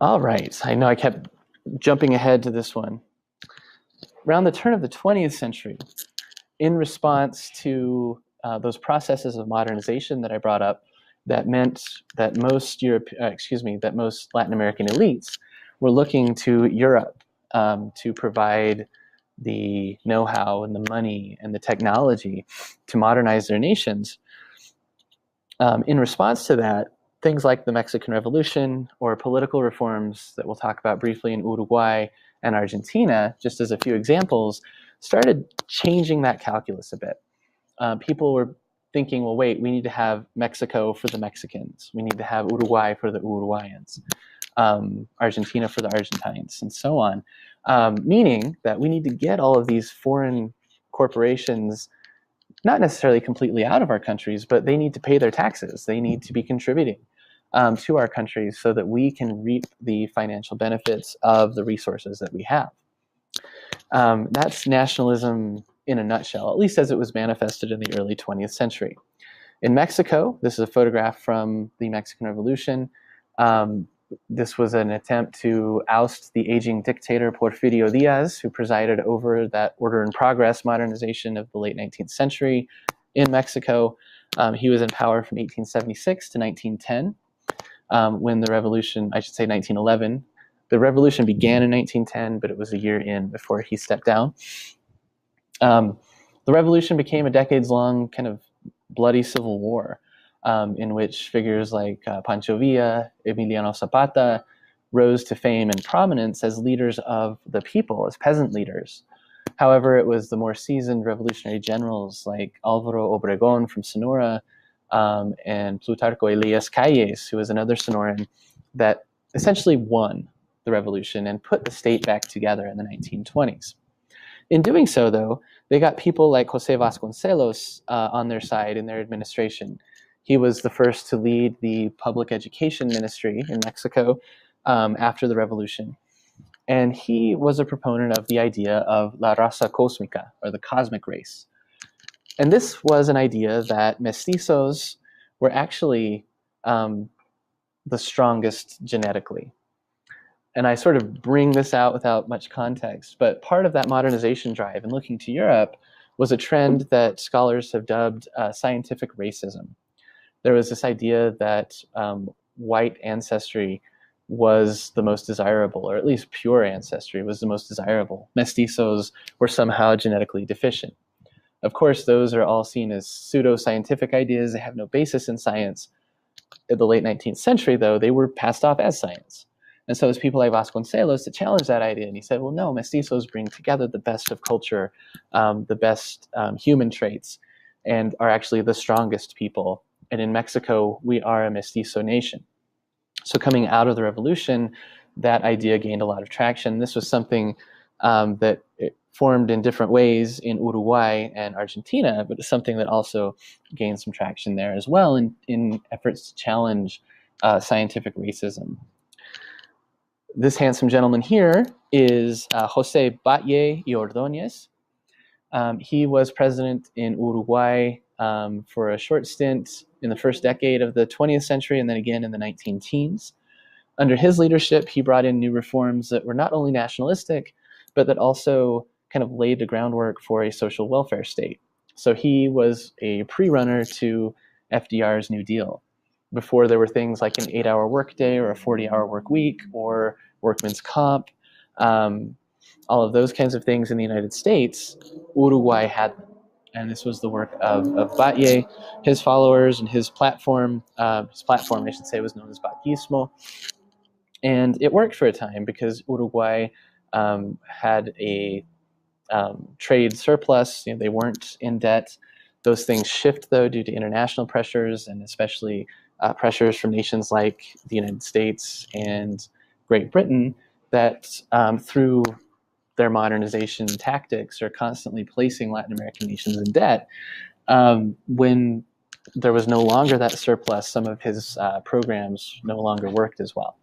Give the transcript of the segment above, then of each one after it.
All right. I know I kept jumping ahead to this one. Around the turn of the 20th century, in response to those processes of modernization that I brought up, that meant that that most Latin American elites were looking to Europe to provide the know-how and the money and the technology to modernize their nations. In response to that, things like the Mexican Revolution or political reforms that we'll talk about briefly in Uruguay and Argentina, just as a few examples, started changing that calculus a bit. People were thinking, well, wait, we need to have Mexico for the Mexicans. We need to have Uruguay for the Uruguayans, Argentina for the Argentines, and so on. Meaning that we need to get all of these foreign corporations not necessarily completely out of our countries, but they need to pay their taxes. They need to be contributing to our countries so that we can reap the financial benefits of the resources that we have. That's nationalism in a nutshell, at least as it was manifested in the early 20th century. In Mexico, this is a photograph from the Mexican Revolution. This was an attempt to oust the aging dictator Porfirio Diaz, who presided over that order and progress modernization of the late 19th century in Mexico. He was in power from 1876 to 1910, when the revolution, I should say 1911. The revolution began in 1910, but it was a year in before he stepped down. The revolution became a decades-long kind of bloody civil war, in which figures like Pancho Villa, Emiliano Zapata rose to fame and prominence as leaders of the people, as peasant leaders. However, it was the more seasoned revolutionary generals like Alvaro Obregón from Sonora and Plutarco Elias Calles, who was another Sonoran, that essentially won the revolution and put the state back together in the 1920s. In doing so, though, they got people like José Vasconcelos on their side in their administration. He was the first to lead the public education ministry in Mexico after the revolution. And he was a proponent of the idea of la raza cósmica, or the cosmic race. And this was an idea that mestizos were actually the strongest genetically. And I sort of bring this out without much context, but part of that modernization drive and looking to Europe was a trend that scholars have dubbed scientific racism. There was this idea that white ancestry was the most desirable, or at least pure ancestry was the most desirable. Mestizos were somehow genetically deficient. Of course, those are all seen as pseudo-scientific ideas. They have no basis in science. In the late 19th century, though, they were passed off as science. And so it was people like Vasconcelos that challenged that idea. And he said, well, no, mestizos bring together the best of culture, the best human traits, and are actually the strongest people. And in Mexico, we are a mestizo nation. So coming out of the revolution, that idea gained a lot of traction. This was something that it formed in different ways in Uruguay and Argentina, but it's something that also gained some traction there as well in efforts to challenge scientific racism. This handsome gentleman here is José Batlle y Ordóñez. He was president in Uruguay for a short stint in the first decade of the 20th century and then again in the 19 teens. Under his leadership, he brought in new reforms that were not only nationalistic, but that also kind of laid the groundwork for a social welfare state. So he was a pre-runner to FDR's New Deal. Before there were things like an 8-hour workday or a 40-hour work week or workman's comp, all of those kinds of things in the United States, Uruguay had them. And this was the work of Batlle, his followers, and his platform, I should say, was known as Batllismo. And it worked for a time because Uruguay had a trade surplus. They weren't in debt. Those things shift, though, due to international pressures, and especially pressures from nations like the United States and Great Britain that through their modernization tactics are constantly placing Latin American nations in debt. When there was no longer that surplus, some of his programs no longer worked as well.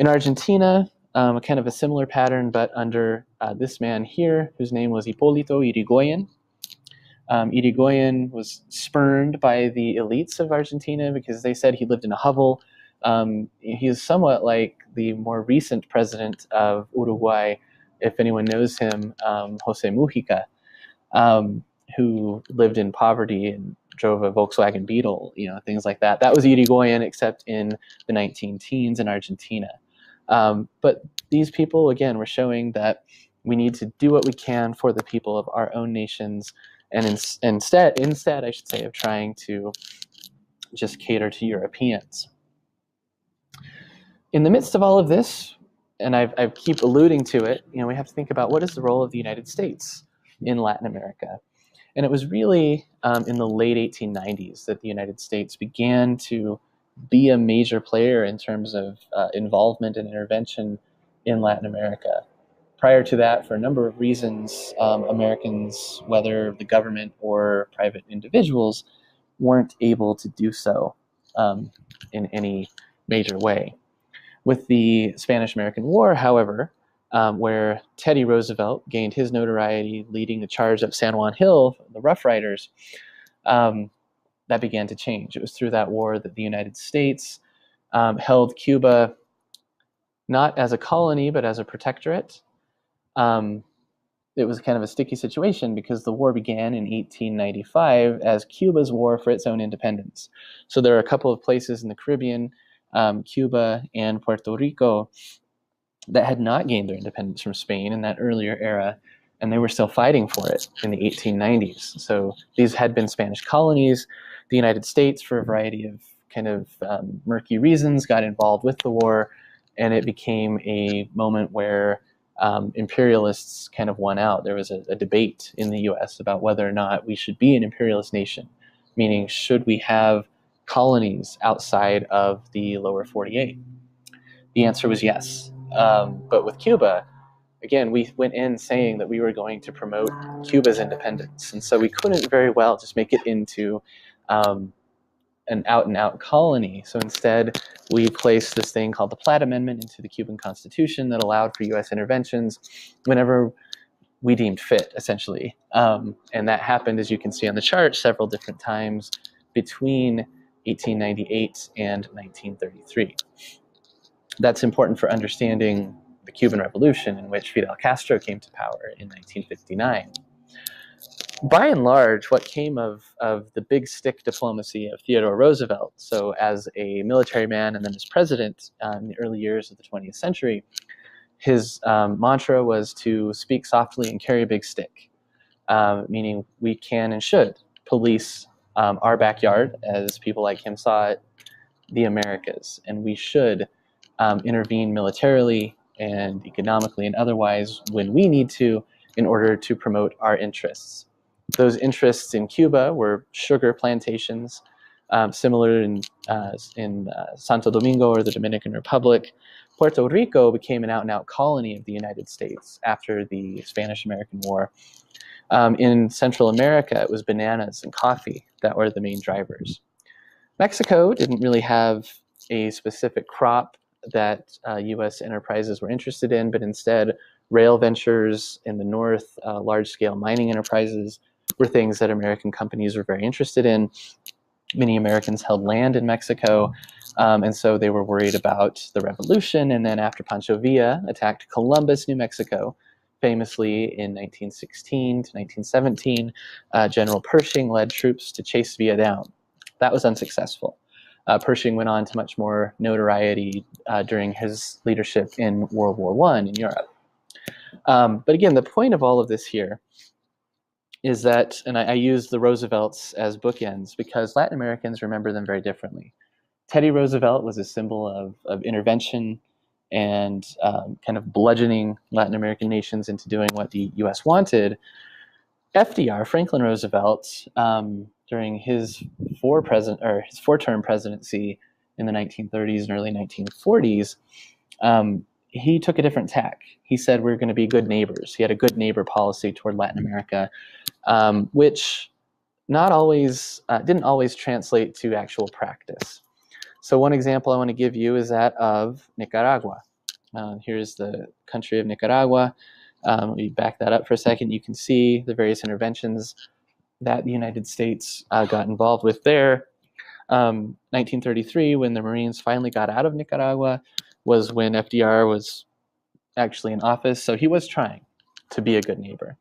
In Argentina, kind of a similar pattern, but under this man here, whose name was Hipólito Yrigoyen. Yrigoyen was spurned by the elites of Argentina because they said he lived in a hovel. He is somewhat like the more recent president of Uruguay, if anyone knows him, Jose Mujica, um, who lived in poverty and drove a Volkswagen Beetle, things like that. That was Irigoyen, except in the 19 teens in Argentina. But these people, again, were showing that we need to do what we can for the people of our own nations, and instead, I should say, of trying to just cater to Europeans. In the midst of all of this, and I keep alluding to it, we have to think about what is the role of the United States in Latin America. And it was really in the late 1890s that the United States began to be a major player in terms of involvement and intervention in Latin America. Prior to that, for a number of reasons, Americans, whether the government or private individuals, weren't able to do so in any major way. With the Spanish-American War, however, where Teddy Roosevelt gained his notoriety leading the charge up San Juan Hill, the Rough Riders, that began to change. It was through that war that the United States held Cuba not as a colony, but as a protectorate. It was kind of a sticky situation because the war began in 1895 as Cuba's war for its own independence. So there are a couple of places in the Caribbean, Cuba and Puerto Rico, that had not gained their independence from Spain in that earlier era, and they were still fighting for it in the 1890s. So these had been Spanish colonies. The United States, for a variety of kind of murky reasons, got involved with the war, and it became a moment where imperialists kind of won out. There was a debate in the US about whether or not we should be an imperialist nation, meaning should we have colonies outside of the lower 48? The answer was yes. But with Cuba, again, we went in saying that we were going to promote Cuba's independence. And so we couldn't very well just make it into an out-and-out colony. So instead, we placed this thing called the Platt Amendment into the Cuban Constitution that allowed for U.S. interventions whenever we deemed fit, essentially. And that happened, as you can see on the chart, several different times between 1898 and 1933. That's important for understanding the Cuban Revolution, in which Fidel Castro came to power in 1959. By and large, what came of the big stick diplomacy of Theodore Roosevelt, so as a military man and then as president in the early years of the 20th century, his mantra was to speak softly and carry a big stick, meaning we can and should police our backyard, as people like him saw it, the Americas, and we should intervene militarily and economically and otherwise when we need to in order to promote our interests. Those interests in Cuba were sugar plantations, similar in Santo Domingo or the Dominican Republic. Puerto Rico became an out-and-out colony of the United States after the Spanish-American War. In Central America, it was bananas and coffee that were the main drivers. Mexico didn't really have a specific crop that U.S. enterprises were interested in, but instead rail ventures in the north, large-scale mining enterprises were things that American companies were very interested in. Many Americans held land in Mexico, and so they were worried about the revolution. And then after Pancho Villa attacked Columbus, New Mexico, famously in 1916 to 1917, General Pershing led troops to chase Villa down. That was unsuccessful. Pershing went on to much more notoriety during his leadership in World War I in Europe. But again, the point of all of this here is that, and I use the Roosevelts as bookends because Latin Americans remember them very differently. Teddy Roosevelt was a symbol of intervention and kind of bludgeoning Latin American nations into doing what the U.S. wanted. FDR, Franklin Roosevelt, during his four-term presidency in the 1930s and early 1940s, he took a different tack. He said we're going to be good neighbors. He had a good neighbor policy toward Latin America, which didn't always translate to actual practice. So one example I want to give you is that of Nicaragua. Here's the country of Nicaragua. Let me back that up for a second. You can see the various interventions that the United States got involved with there. 1933, when the Marines finally got out of Nicaragua, was when FDR was actually in office. So he was trying to be a good neighbor.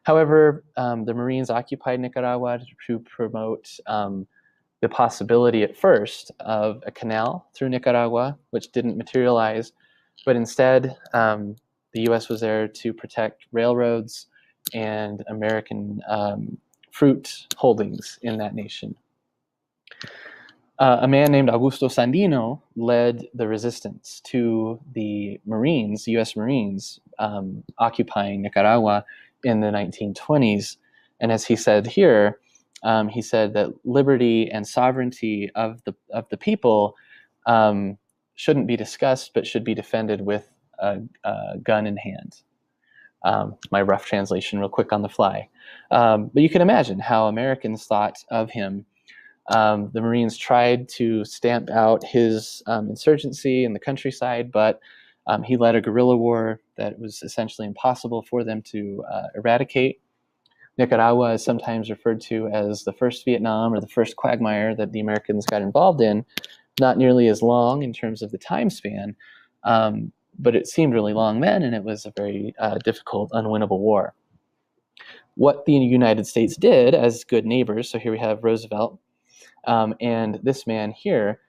However, the Marines occupied Nicaragua to promote the possibility at first of a canal through Nicaragua, which didn't materialize, but instead the U.S. was there to protect railroads and American fruit holdings in that nation. A man named Augusto Sandino led the resistance to the Marines, U.S. Marines, occupying Nicaragua in the 1920s. And as he said here, he said that liberty and sovereignty of the people shouldn't be discussed, but should be defended with a gun in hand. My rough translation, real quick on the fly. But you can imagine how Americans thought of him. The Marines tried to stamp out his insurgency in the countryside, but he led a guerrilla war that was essentially impossible for them to eradicate. Nicaragua is sometimes referred to as the first Vietnam or the first quagmire that the Americans got involved in. Not nearly as long in terms of the time span, but it seemed really long then, and it was a very difficult, unwinnable war. What the United States did as good neighbors, so here we have Roosevelt, and this man here,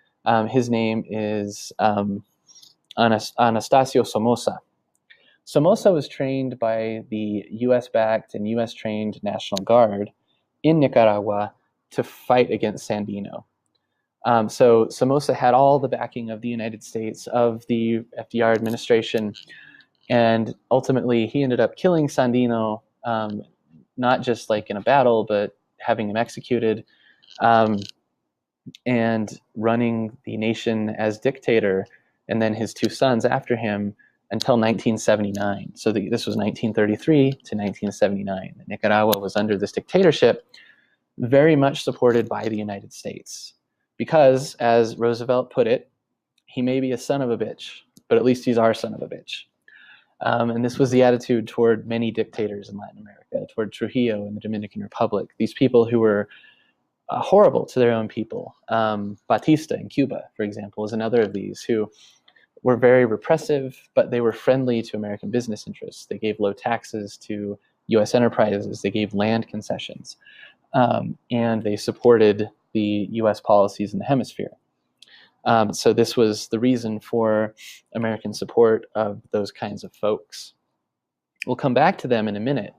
his name is Anastasio Somoza. Somoza was trained by the U.S.-backed and U.S.-trained National Guard in Nicaragua to fight against Sandino. So Somoza had all the backing of the United States, of the FDR administration, and ultimately he ended up killing Sandino, not just like in a battle, but having him executed, and running the nation as dictator, and then his two sons after him until 1979. So this was 1933 to 1979. Nicaragua was under this dictatorship, very much supported by the United States. Because, as Roosevelt put it, he may be a son of a bitch, but at least he's our son of a bitch. And this was the attitude toward many dictators in Latin America, toward Trujillo in the Dominican Republic, these people who were horrible to their own people. Batista in Cuba, for example, is another of these, who were very repressive, but they were friendly to American business interests. They gave low taxes to U.S. enterprises. They gave land concessions. And they supported the U.S. policies in the hemisphere. So this was the reason for American support of those kinds of folks. We'll come back to them in a minute.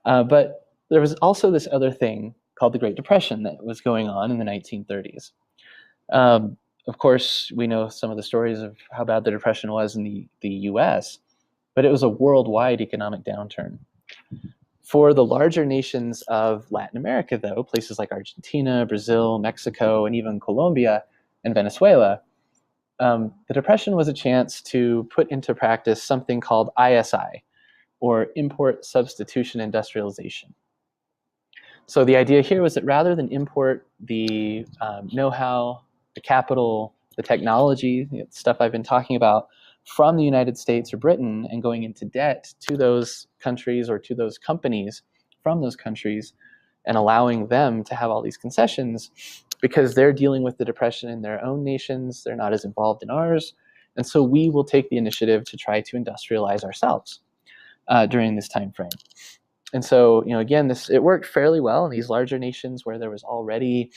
But there was also this other thing called the Great Depression that was going on in the 1930s. Of course, we know some of the stories of how bad the Depression was in the U.S., but it was a worldwide economic downturn. For the larger nations of Latin America, though, places like Argentina, Brazil, Mexico, and even Colombia and Venezuela, the Depression was a chance to put into practice something called ISI, or Import Substitution Industrialization. So the idea here was that rather than import the know-how, the capital, the technology, the stuff I've been talking about from the United States or Britain and going into debt to those countries or to those companies from those countries and allowing them to have all these concessions because they're dealing with the Depression in their own nations, they're not as involved in ours, and so we will take the initiative to try to industrialize ourselves during this time frame. And so, again, it worked fairly well in these larger nations where there was already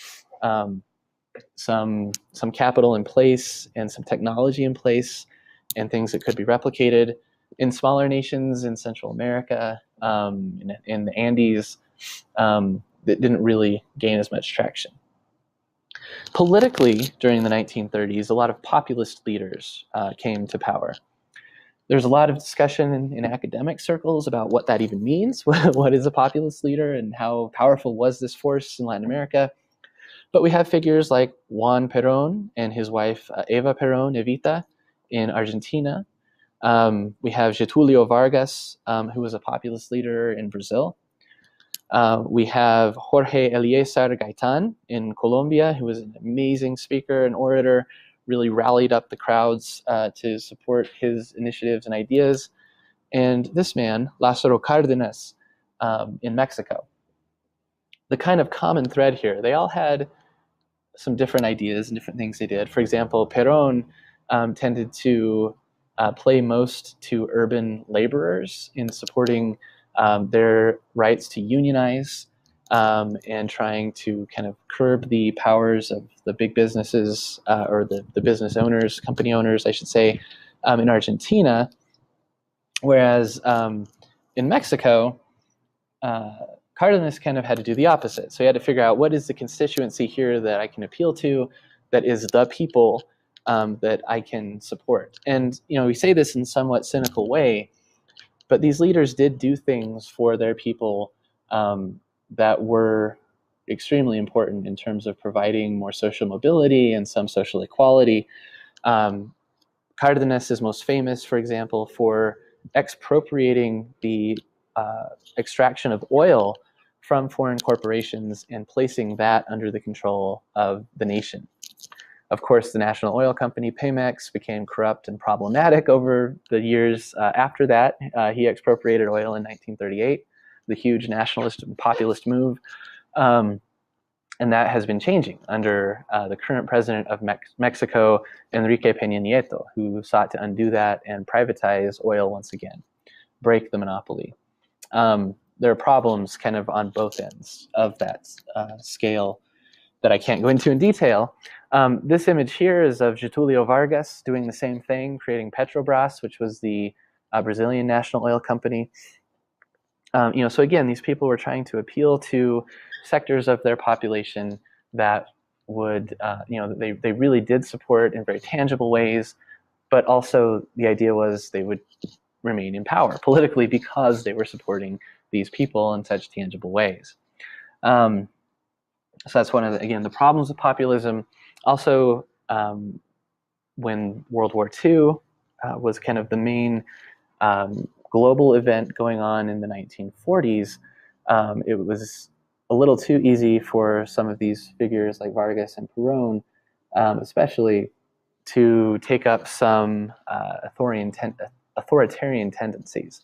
some capital in place and some technology in place and things that could be replicated. In smaller nations in Central America, in the Andes, that didn't really gain as much traction. Politically, during the 1930s, a lot of populist leaders came to power. There's a lot of discussion in academic circles about what that even means. What is a populist leader and how powerful was this force in Latin America? But we have figures like Juan Perón and his wife Eva Perón, Evita, in Argentina. We have Getulio Vargas, who was a populist leader in Brazil. We have Jorge Eliezer Gaitan in Colombia, who was an amazing speaker and orator, really rallied up the crowds to support his initiatives and ideas. And this man, Lázaro Cárdenas, in Mexico. The kind of common thread here, they all had some different ideas and different things they did. For example, Perón tended to play most to urban laborers in supporting their rights to unionize and trying to kind of curb the powers of the big businesses or the business owners, company owners, I should say, in Argentina. Whereas in Mexico, Cardenas kind of had to do the opposite. So he had to figure out what is the constituency here that I can appeal to, that is the people that I can support. And we say this in a somewhat cynical way, but these leaders did do things for their people that were extremely important in terms of providing more social mobility and some social equality. Cardenas is most famous, for example, for expropriating the extraction of oil from foreign corporations and placing that under the control of the nation. Of course, the national oil company, Pemex, became corrupt and problematic over the years after that. He expropriated oil in 1938, the huge nationalist and populist move. And that has been changing under the current president of Mexico, Enrique Peña Nieto, who sought to undo that and privatize oil once again, break the monopoly. There are problems kind of on both ends of that scale that I can't go into in detail. This image here is of Getulio Vargas doing the same thing, creating Petrobras, which was the Brazilian national oil company. So again, these people were trying to appeal to sectors of their population that would, they really did support in very tangible ways, but also the idea was they would remain in power politically because they were supporting these people in such tangible ways. So that's one of the problems with populism. Also, when World War II was kind of the main global event going on in the 1940s, it was a little too easy for some of these figures like Vargas and Perón, especially, to take up some authoritarian tendencies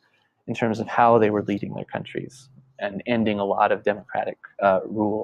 in terms of how they were leading their countries and ending a lot of democratic rule.